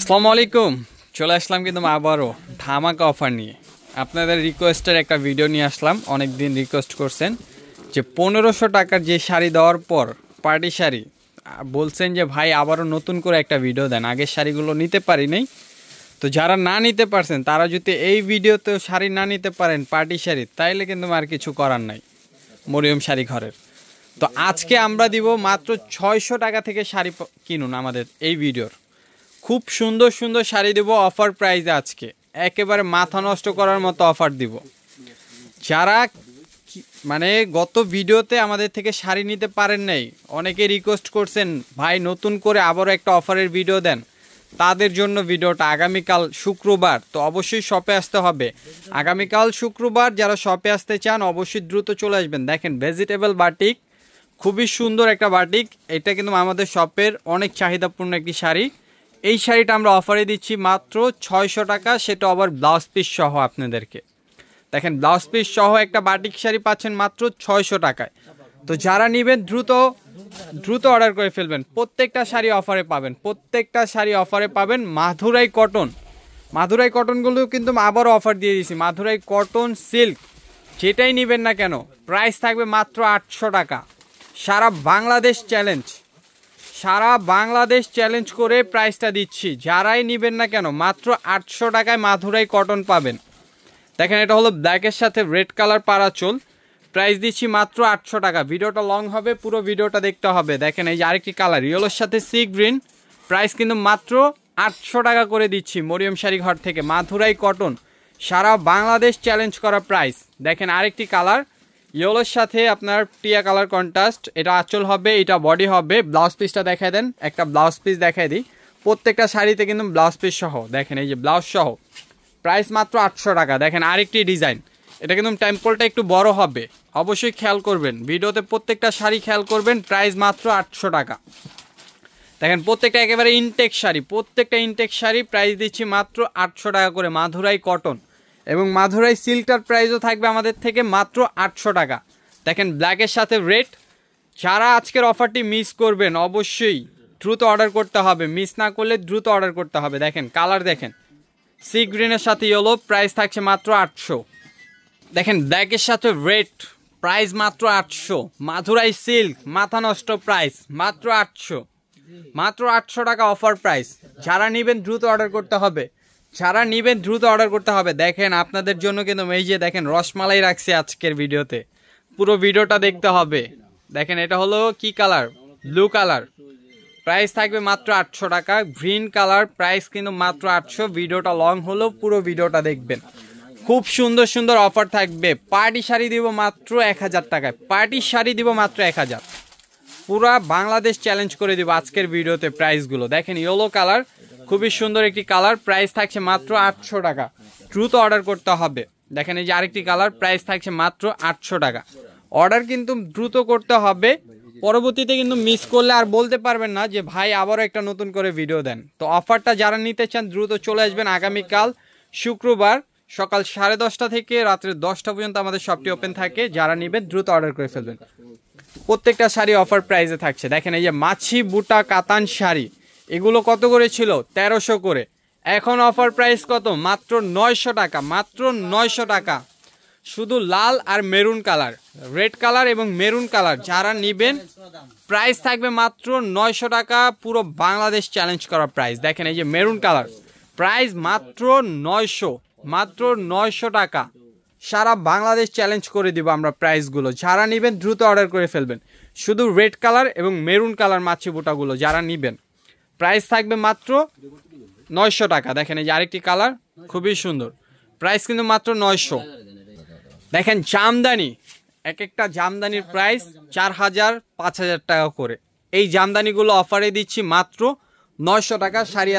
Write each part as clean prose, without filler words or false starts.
আসসালামু আলাইকুম। চলে আসলাম কিন্তু আবারও ধামাকা অফার নিয়ে। আপনাদের রিকোয়েস্টের একটা ভিডিও নিয়ে আসলাম। অনেক দিন রিকোয়েস্ট করছেন যে 1500 টাকার যে শাড়ি দেওয়ার পর পার্টি শাড়ি বলছেন যে ভাই আবারও নতুন করে একটা ভিডিও দেন, আগের শাড়িগুলো নিতে পারি নাই। তো যারা না নিতে পারছেন তারা যদি এই ভিডিওতেও শাড়ি না নিতে পারেন পার্টি শাড়ি, তাইলে কিন্তু আর কিছু করার নাই মরিয়ম শাড়ি ঘরের। তো আজকে আমরা দিব মাত্র 600 টাকা থেকে শাড়ি কিনুন আমাদের এই ভিডিওর। খুব সুন্দর সুন্দর শাড়ি দেব অফার প্রাইসে আজকে, একেবারে মাথা নষ্ট করার মতো অফার দিব। যারা মানে গত ভিডিওতে আমাদের থেকে শাড়ি নিতে পারেন নাই, অনেকে রিকোয়েস্ট করছেন ভাই নতুন করে আবারও একটা অফারের ভিডিও দেন, তাদের জন্য ভিডিওটা। আগামীকাল শুক্রবার, তো অবশ্যই শপে আসতে হবে। আগামীকাল শুক্রবার যারা শপে আসতে চান অবশ্যই দ্রুত চলে আসবেন। দেখেন ভেজিটেবল বাটিক, খুবই সুন্দর একটা বাটিক। এটা কিন্তু আমাদের শপের অনেক চাহিদাপূর্ণ একটি শাড়ি। এই শাড়িটা আমরা অফারে দিচ্ছি মাত্র 600 টাকা, সেটা আবার ব্লাউজ পিস সহ আপনাদেরকে। দেখেন ব্লাউজ পিস সহ একটা বাটিক শাড়ি পাচ্ছেন মাত্র 600 টাকায়। তো যারা নেবেন দ্রুত অর্ডার করে ফেলবেন। প্রত্যেকটা শাড়ি অফারে পাবেন, প্রত্যেকটা শাড়ি অফারে পাবেন। মাধুরাই কটনগুলো কিন্তু আবারও অফার দিয়ে দিয়েছি। মাধুরাই কটন সিল্ক যেটাই নেবেন না কেন প্রাইস থাকবে মাত্র 800 টাকা। সারা বাংলাদেশ চ্যালেঞ্জ করে প্রাইসটা দিচ্ছি। যারাই নেবেন না কেন মাত্র 800 টাকায় মাধুরাই কটন পাবেন। দেখেন এটা হলো ব্ল্যাকের সাথে রেড কালার পারাচল, প্রাইস দিচ্ছি মাত্র 800 টাকা। ভিডিওটা লং হবে, পুরো ভিডিওটা দেখতে হবে। দেখেন এই যে আরেকটি কালার ইয়েলোর সাথে সি গ্রিন, প্রাইস কিন্তু মাত্র 800 টাকা করে দিচ্ছি মরিয়ম শাড়ি ঘর থেকে। মাধুরাই কটন সারা বাংলাদেশ চ্যালেঞ্জ করা প্রাইস। দেখেন আরেকটি কালার ইয়েলোর সাথে আপনার টিয়া কালার কন্ট্রাস্ট, এটা আঁচল হবে, এটা বডি হবে। ব্লাউজ পিসটা দেখায় দেন, একটা ব্লাউজ পিস দেখাই দিই। প্রত্যেকটা শাড়িতে কিন্তু ব্লাউজ পিস সহ, দেখেন এই যে ব্লাউজ সহ, প্রাইস মাত্র 800 টাকা। দেখেন আরেকটি ডিজাইন, এটা কিন্তু টেম্পলটা একটু বড় হবে, অবশ্যই খেয়াল করবেন ভিডিওতে। প্রত্যেকটা শাড়ি খেয়াল করবেন, প্রাইস মাত্র 800 টাকা। দেখেন প্রত্যেকটা একেবারে ইনটেক শাড়ি, প্রত্যেকটা ইনটেক শাড়ি প্রাইস দিচ্ছি মাত্র 800 টাকা করে। মাধুরাই কটন এবং মাধুরাই সিল্কটার প্রাইসও থাকবে আমাদের থেকে মাত্র 800 টাকা। দেখেন ব্ল্যাকের সাথে রেড। যারা আজকের অফারটি মিস করবেন অবশ্যই দ্রুত অর্ডার করতে হবে, মিস না করলে দ্রুত অর্ডার করতে হবে। দেখেন কালার দেখেন সি গ্রিনের সাথে ইয়েলো, প্রাইস থাকছে মাত্র 800। দেখেন ব্ল্যাকের সাথে রেড, প্রাইস মাত্র 800। মাধুরাই সিল্ক মাথা নষ্ট প্রাইস মাত্র 800, মাত্র 800 টাকা অফার প্রাইস। যারা নেবেন দ্রুত অর্ডার করতে হবে, দেখেন আপনাদের জন্য কিন্তু এই যে দেখেন রসমালাই রাখছি আজকের ভিডিওতে, পুরো ভিডিওটা দেখতে হবে। দেখেন এটা হলো কি কালার, ব্লু কালার, প্রাইস থাকবে মাত্র 800 টাকা। গ্রিন কালার, প্রাইস কিন্তু মাত্র 800। ভিডিওটা লং হলো, পুরো ভিডিওটা দেখবেন। খুব সুন্দর সুন্দর অফার থাকবে। পার্টি শাড়ি দিব মাত্র 1000 টাকায়, পার্টি শাড়ি দিব মাত্র 1000। পুরা বাংলাদেশ চ্যালেঞ্জ করে দিব আজকের ভিডিওতে প্রাইসগুলো। দেখেন ইয়েলো কালার, খুবই সুন্দর একটি কালার, প্রাইস থাকছে মাত্র 800 টাকা। দ্রুত অর্ডার করতে হবে। দেখেন এই যে আরেকটি কালার, প্রাইস থাকছে মাত্র 800 টাকা। অর্ডার কিন্তু দ্রুত করতে হবে, পরবর্তীতে কিন্তু মিস করলে আর বলতে পারবেন না যে ভাই আবারও একটা নতুন করে ভিডিও দেন। তো অফারটা যারা নিতে চান দ্রুত চলে আসবেন। আগামীকাল শুক্রবার সকাল 10:30 থেকে রাত্রে 10টা পর্যন্ত আমাদের শপটি ওপেন থাকে। যারা নেবেন দ্রুত অর্ডার করে ফেলবেন। প্রত্যেকটা শাড়ি অফার প্রাইসে থাকছে। দেখেন এই যে মাছি বুটা কাতান শাড়ি, এগুলো কত করে ছিল 1300 করে, এখন অফার প্রাইস কত মাত্র 900 টাকা, মাত্র 900 টাকা। শুধু লাল আর মেরুন কালার, রেড কালার এবং মেরুন কালার যারা নেবেন প্রাইস থাকবে মাত্র 900 টাকা। পুরো বাংলাদেশ চ্যালেঞ্জ করা প্রাইস। দেখেন এই যে মেরুন কালার, প্রাইস মাত্র 900, মাত্র 900 টাকা। সারা বাংলাদেশ চ্যালেঞ্জ করে দিব আমরা প্রাইসগুলো। যারা নেবেন দ্রুত অর্ডার করে ফেলবেন। শুধু রেড কালার এবং মেরুন কালার মাছি বুটাগুলো যারা নেবেন প্রাইস থাকবে মাত্র 900 টাকা। দেখেন এই যে আরেকটি কালার খুবই সুন্দর, প্রাইস কিন্তু মাত্র 900। দেখেন জামদানি, এক একটা জামদানির প্রাইস 4000 5000 টাকা করে। এই জামদানিগুলো অফারে দিচ্ছি মাত্র 900 টাকা। শাড়ি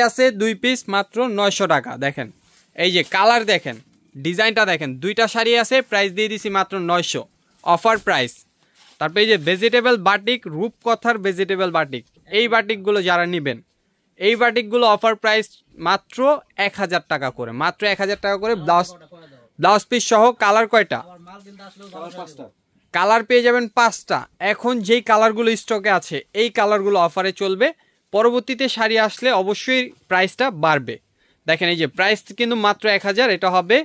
আছে 2 পিস, মাত্র 900 টাকা। দেখেন এই যে কালার দেখেন, ডিজাইনটা দেখেন, 2টা শাড়ি আছে, প্রাইস দিয়ে দিছি মাত্র 900 অফার প্রাইস। তারপরে এই যে ভেজিটেবল বাটিক, রূপকথার ভেজিটেবল বাটিক, এই বাটিকগুলো যারা নেবেন এই বাটিকগুলো অফার প্রাইস মাত্র 1000 টাকা করে, মাত্র 1000 টাকা করে। ব্লাউজ পিস সহ। কালার কয়টা? কালার পেয়ে যাবেন 5টা। এখন যেই কালারগুলো স্টকে আছে এই কালারগুলো অফারে চলবে, পরবর্তীতে শাড়ি আসলে অবশ্যই প্রাইসটা বাড়বে। দেখেন এই যে প্রাইস কিন্তু মাত্র 1000, এটা হবে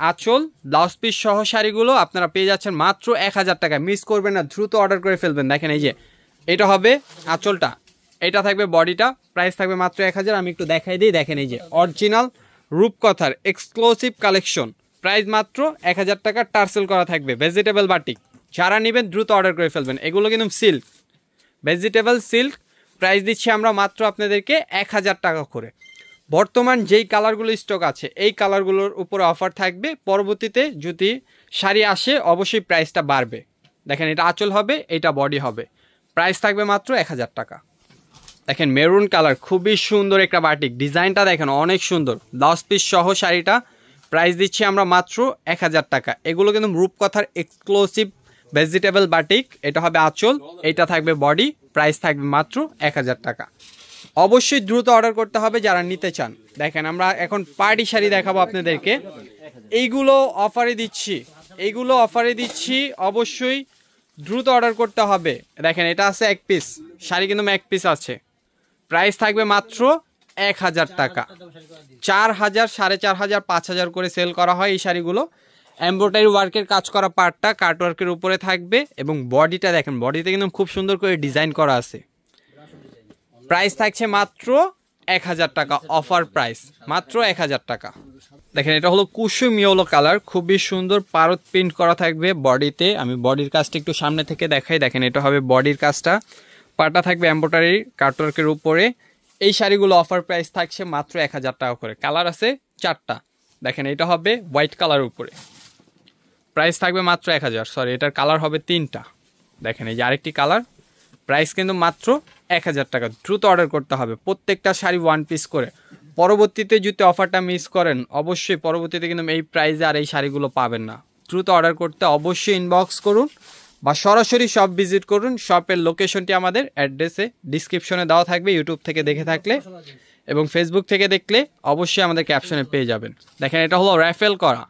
আঁচল ব্লাউজ পিস সহ শাড়িগুলো আপনারা পেয়ে যাচ্ছেন মাত্র 1000 টাকা। মিস করবেন না, দ্রুত অর্ডার করে ফেলবেন। দেখেন এই যে এটা হবে আঁচলটা, এটা থাকবে বডিটা, প্রাইস থাকবে মাত্র 1000। আমি একটু দেখাই দিই, দেখেন এই যে অরিজিনাল রূপকথার এক্সক্লুসিভ কালেকশন, প্রাইস মাত্র 1000 টাকা, টার্সেল করা থাকবে ভেজিটেবল বাটিক। যারা নেবেন দ্রুত অর্ডার করে ফেলবেন। এগুলো কিন্তু সিল্ক, ভেজিটেবল সিল্ক, প্রাইস দিচ্ছি আমরা মাত্র আপনাদেরকে 1000 টাকা করে। বর্তমান যেই কালারগুলো স্টক আছে এই কালারগুলোর উপরে অফার থাকবে, পরবর্তীতে যদি শাড়ি আসে অবশ্যই প্রাইসটা বাড়বে। দেখেন এটা আঁচল হবে, এটা বডি হবে, প্রাইস থাকবে মাত্র 1000 টাকা। দেখেন মেরুন কালার, খুবই সুন্দর একটা বাটিক, ডিজাইনটা দেখেন অনেক সুন্দর, ব্লাউজ পিস সহ শাড়িটা, প্রাইস দিচ্ছি আমরা মাত্র 1000 টাকা। এগুলো কিন্তু রূপকথার এক্সক্লুসিভ ভেজিটেবল বাটিক, এটা হবে আঁচল, এটা থাকবে বডি, প্রাইস থাকবে মাত্র 1000 টাকা। অবশ্যই দ্রুত অর্ডার করতে হবে যারা নিতে চান। দেখেন আমরা এখন পার্টি শাড়ি দেখাবো আপনাদেরকে, এইগুলো অফারে দিচ্ছি, এইগুলো অফারে দিচ্ছি, অবশ্যই দ্রুত অর্ডার করতে হবে। দেখেন এটা আছে এক পিস শাড়ি, কিন্তু এক পিস আছে, প্রাইস থাকবে মাত্র 1000 টাকা। 4000, 4500, 5000 করে সেল করা হয় এই শাড়িগুলো। এমব্রয়ডারি ওয়ার্কের কাজ করা পার্টটা কাট ওয়ার্কের উপরে থাকবে এবং বডিটা দেখেন, বডিতে কিন্তু খুব সুন্দর করে ডিজাইন করা আছে। প্রাইস থাকছে মাত্র 1000 টাকা, অফার প্রাইস মাত্র 1000 টাকা। দেখেন এটা হলো কুসুম ইয়েলো কালার, খুবই সুন্দর পারদ প্রিন্ট করা থাকবে বডিতে। আমি বডির কাজটা একটু সামনে থেকে দেখাই। দেখেন এটা হবে বডির কাজটা, পাটা থাকবে এমব্রয়ডারি কাটওয়ার্কের উপরে। এই শাড়িগুলো অফার প্রাইস থাকছে মাত্র 1000 টাকা করে। কালার আছে 4টা। দেখেন এটা হবে হোয়াইট কালার উপরে, প্রাইস থাকবে মাত্র 1000। সরি, এটার কালার হবে 3টা। দেখেন এই যে আরেকটি কালার, প্রাইস কিন্তু মাত্র 1000 টাকা। দ্রুত অর্ডার করতে হবে, প্রত্যেকটা শাড়ি 1 পিস করে। পরবর্তীতে যদি অফারটা মিস করেন অবশ্যই পরবর্তীতে কিন্তু এই প্রাইসে আর এই শাড়িগুলো পাবেন না। দ্রুত অর্ডার করতে অবশ্যই ইনবক্স করুন বা সরাসরি শপ ভিজিট করুন। শপের লোকেশনটি আমাদের অ্যাড্রেসে ডিসক্রিপশনে দেওয়া থাকবে, ইউটিউব থেকে দেখে থাকলে, এবং ফেসবুক থেকে দেখলে অবশ্যই আমাদের ক্যাপশনে পেয়ে যাবেন। দেখেন এটা হলো র্যাফেল করা,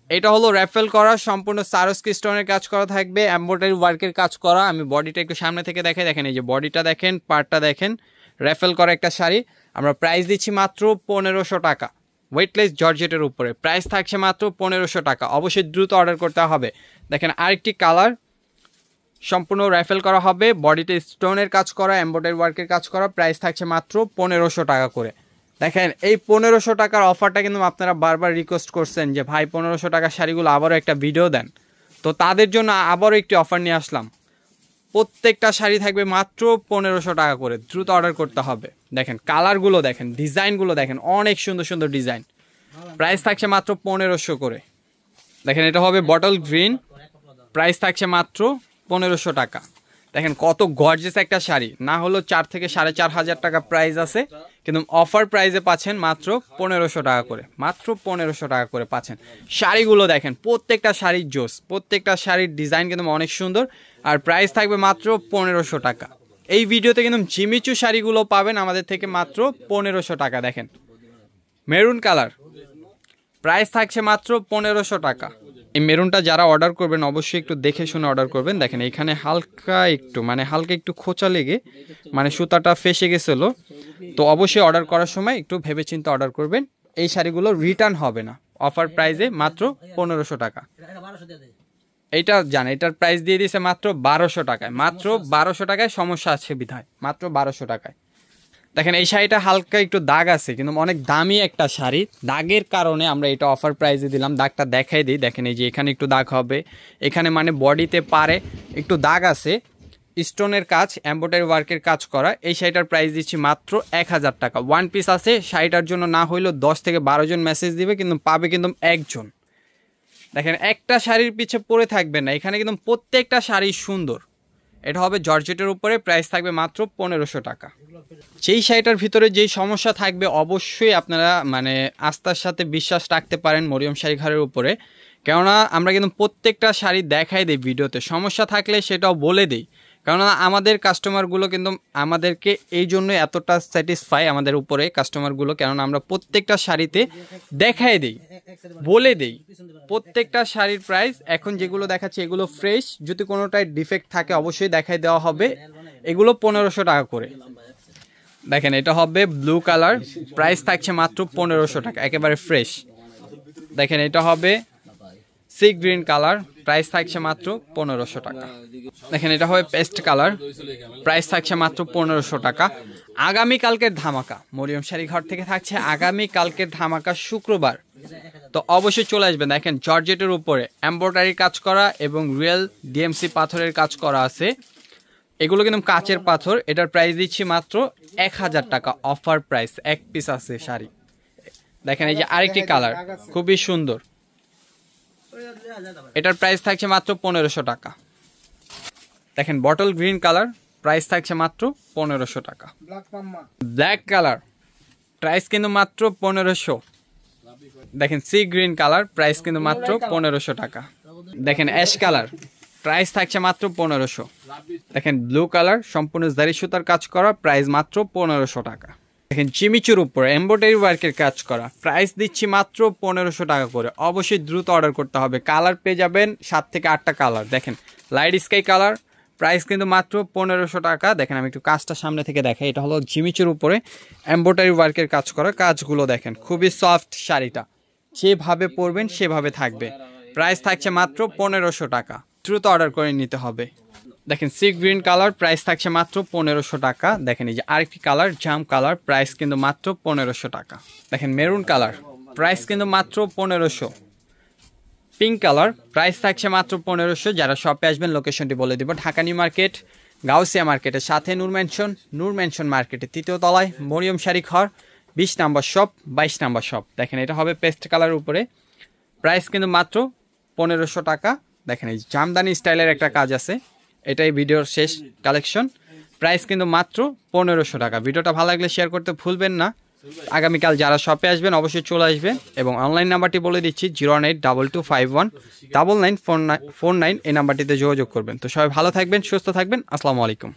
এটা হলো র্যাফেল করা, সম্পূর্ণ সারস্কি স্টোনের কাজ করা থাকবে, এমব্রয়ডারি ওয়ার্কের কাজ করা। আমি বডিটা একটু সামনে থেকে দেখাই। দেখেন এই যে বডিটা দেখেন, পার্টটা দেখেন, র্যাফেল করা একটা শাড়ি। আমরা প্রাইস দিচ্ছি মাত্র 1500 টাকা, ওয়েটলেস জর্জেটের উপরে, প্রাইস থাকছে মাত্র 1500 টাকা। অবশ্যই দ্রুত অর্ডার করতে হবে। দেখেন আরেকটি কালার, সম্পূর্ণ র্যাফেল করা হবে, বডিতে স্টোনের কাজ করা, এমব্রয়ডারি ওয়ার্কের কাজ করা, প্রাইস থাকছে মাত্র 1500 টাকা করে। দেখেন এই 1500 টাকার অফারটা কিন্তু আপনারা বারবার রিকোয়েস্ট করছেন যে ভাই 1500 টাকার শাড়িগুলো আবারও একটা ভিডিও দেন, তো তাদের জন্য আবারও একটি অফার নিয়ে আসলাম। প্রত্যেকটা শাড়ি থাকবে মাত্র 1500 টাকা করে, দ্রুত অর্ডার করতে হবে। দেখেন কালারগুলো দেখেন, ডিজাইনগুলো দেখেন, অনেক সুন্দর সুন্দর ডিজাইন, প্রাইস থাকছে মাত্র 1500 করে। দেখেন এটা হবে বটল গ্রিন, প্রাইস থাকছে মাত্র 1500 টাকা। দেখেন কত গর্জিয়াস একটা শাড়ি, না হলো 4 থেকে 4500 টাকা প্রাইস আছে, কিন্তু অফার প্রাইসে পাচ্ছেন মাত্র 1500 টাকা করে, মাত্র 1500 টাকা করে পাচ্ছেন। শাড়িগুলো দেখেন প্রত্যেকটা শাড়ির জোস, প্রত্যেকটা শাড়ির ডিজাইন কিন্তু অনেক সুন্দর, আর প্রাইস থাকবে মাত্র 1500 টাকা। এই ভিডিওতে কিন্তু জিমিচু শাড়িগুলো পাবেন আমাদের থেকে মাত্র 1500 টাকা। দেখেন মেরুন কালার, প্রাইস থাকছে মাত্র 1500 টাকা। এই মেরুনটা যারা অর্ডার করবেন অবশ্যই একটু দেখে শুনে অর্ডার করবেন। দেখেন এখানে হালকা একটু খোঁচা লেগে সুতাটা ফেসে গেছিলো, তো অবশ্যই অর্ডার করার সময় একটু ভেবেচিন্তে অর্ডার করবেন। এই শাড়িগুলো রিটার্ন হবে না, অফার প্রাইসে মাত্র 1500 টাকা। এইটা জান, এটার প্রাইস দিয়ে দিয়েছে মাত্র 1200 টাকায়, মাত্র 1200 টাকায়, সমস্যা আছে বিধায় মাত্র 1200 টাকায়। দেখেন এই শাড়িটা হালকা একটু দাগ আছে, কিন্তু অনেক দামি একটা শাড়ি, দাগের কারণে আমরা এটা অফার প্রাইসে দিলাম। দাগটা দেখাই দিই, দেখেন এই যে এখানে একটু দাগ হবে, এখানে বডিতে পারে একটু দাগ আছে, স্টোনের কাজ, এমব্রয়ডারি ওয়ার্কের কাজ করা। এই শাড়িটার প্রাইস দিচ্ছি মাত্র 1000 টাকা। 1 পিস আছে, শাড়িটার জন্য না হইলেও 10 থেকে 12 জন মেসেজ দিবে, কিন্তু পাবে কিন্তু একজন। দেখেন একটা শাড়ির পিছে পড়ে থাকবে না, এখানে কিন্তু প্রত্যেকটা শাড়ি সুন্দর। এটা হবে জর্জেটের উপরে, প্রাইস থাকবে মাত্র 1500 টাকা। যেই শাড়িটার ভিতরে যেই সমস্যা থাকবে অবশ্যই আপনারা আস্থার সাথে বিশ্বাস রাখতে পারেন মরিয়ম শাড়ি ঘরের উপরে, কেননা আমরা কিন্তু প্রত্যেকটা শাড়ি দেখাই দিই ভিডিওতে, সমস্যা থাকলে সেটাও বলে দিই, কেননা আমাদের কাস্টমারগুলো কিন্তু আমাদেরকে এই জন্য এতটা স্যাটিসফাই আমাদের উপরে কাস্টমারগুলো, কেননা আমরা প্রত্যেকটা শাড়িতে দেখাই দিই, বলে দিই প্রত্যেকটা শাড়ির প্রাইস। এখন যেগুলো দেখাচ্ছি এগুলো ফ্রেশ, যদি কোনোটায় ডিফেক্ট থাকে অবশ্যই দেখাই দেওয়া হবে। এগুলো 1500 টাকা করে। দেখেন এটা হবে ব্লু কালার, প্রাইস থাকছে মাত্র 1500 টাকা, একেবারে ফ্রেশ। দেখেন এটা হবে সি গ্রিন কালার, প্রাইস থাকছে মাত্র 1500 টাকা। দেখেন এটা হবে পেস্ট কালার, প্রাইস থাকছে মাত্র 1500 টাকা। আগামী কালকের ধামাকা মরিয়ম শাড়ি ঘর থেকে থাকছে আগামী কালকের ধামাকা শুক্রবার, তো অবশ্যই চলে আসবেন। দেখেন জর্জেটের উপরে এমব্রয়ডারি কাজ করা এবং রিয়েল ডিএমসি পাথরের কাজ করা আছে, এগুলো কিন্তু কাচের পাথর। এটার প্রাইস দিচ্ছি মাত্র 1000 টাকা, অফার প্রাইস, এক পিস আছে শাড়ি। দেখেন এই যে আরেকটি কালার খুবই সুন্দর, এটার প্রাইস থাকছে মাত্র 1500 টাকা। দেখেন বটল গ্রিন কালার, প্রাইস থাকছে মাত্র 1500 টাকা। ব্ল্যাক কালার, প্রাইস কিন্তু মাত্র 1500। দেখেন সি গ্রিন কালার, প্রাইস কিন্তু মাত্র 1500 টাকা। দেখেন অ্যাশ কালার, প্রাইস থাকছে মাত্র 1500। দেখেন ব্লু কালার, সম্পূর্ণ জারি সুতার কাজ করা, প্রাইস মাত্র 1500 টাকা। দেখেন চিমিচুর উপর এমব্রয়ডারি ওয়ার্কের কাজ করা, প্রাইস দিচ্ছি মাত্র 1500 টাকা করে। অবশ্যই দ্রুত অর্ডার করতে হবে, কালার পেয়ে যাবেন 7 থেকে 8টা কালার। দেখেন লাইট স্কাই কালার, প্রাইস কিন্তু মাত্র 1500 টাকা। দেখেন আমি একটু কাজটা সামনে থেকে দেখাই, এটা হলো চিমিচুর উপরে এমব্রয়ডারি ওয়ার্কের কাজ করা, কাজগুলো দেখেন খুবই সফট, শাড়িটা যেভাবে পরবেন সেভাবে থাকবে। প্রাইস থাকছে মাত্র 1500 টাকা, দ্রুত অর্ডার করে নিতে হবে। দেখেন সি গ্রিন কালার, প্রাইস থাকছে মাত্র 1500 টাকা। দেখেন এই যে আরেকটি কালার জাম কালার, প্রাইস কিন্তু মাত্র 1500 টাকা। দেখেন মেরুন কালার, প্রাইস কিন্তু মাত্র 1500। পিঙ্ক কালার, প্রাইস থাকছে মাত্র 1500। যারা শপে আসবেন লোকেশনটি বলে দিব, ঢাকা নিউ মার্কেট, গাউসিয়া মার্কেটের সাথে নূর মেনশন মার্কেটের 3য় তলায় মরিয়ম শাড়ি ঘর, 20 নম্বর শপ, 22 নম্বর শপ। দেখেন এটা হবে পেস্ট কালারের উপরে, প্রাইস কিন্তু মাত্র 1500 টাকা। দেখেন এই জামদানি স্টাইলের একটা কাজ আছে, এটাই ভিডিওর শেষ কালেকশন, প্রাইস কিন্তু মাত্র 1500 টাকা। ভিডিওটা ভালো লাগলে শেয়ার করতে ভুলবেন না। আগামীকাল যারা শপে আসবেন অবশ্যই চলে আসবেন, এবং অনলাইন নাম্বারটি বলে দিচ্ছি 09822519949, এই নাম্বারটিতে যোগাযোগ করবেন। তো সবাই ভালো থাকবেন, সুস্থ থাকবেন, আসসালামু আলাইকুম।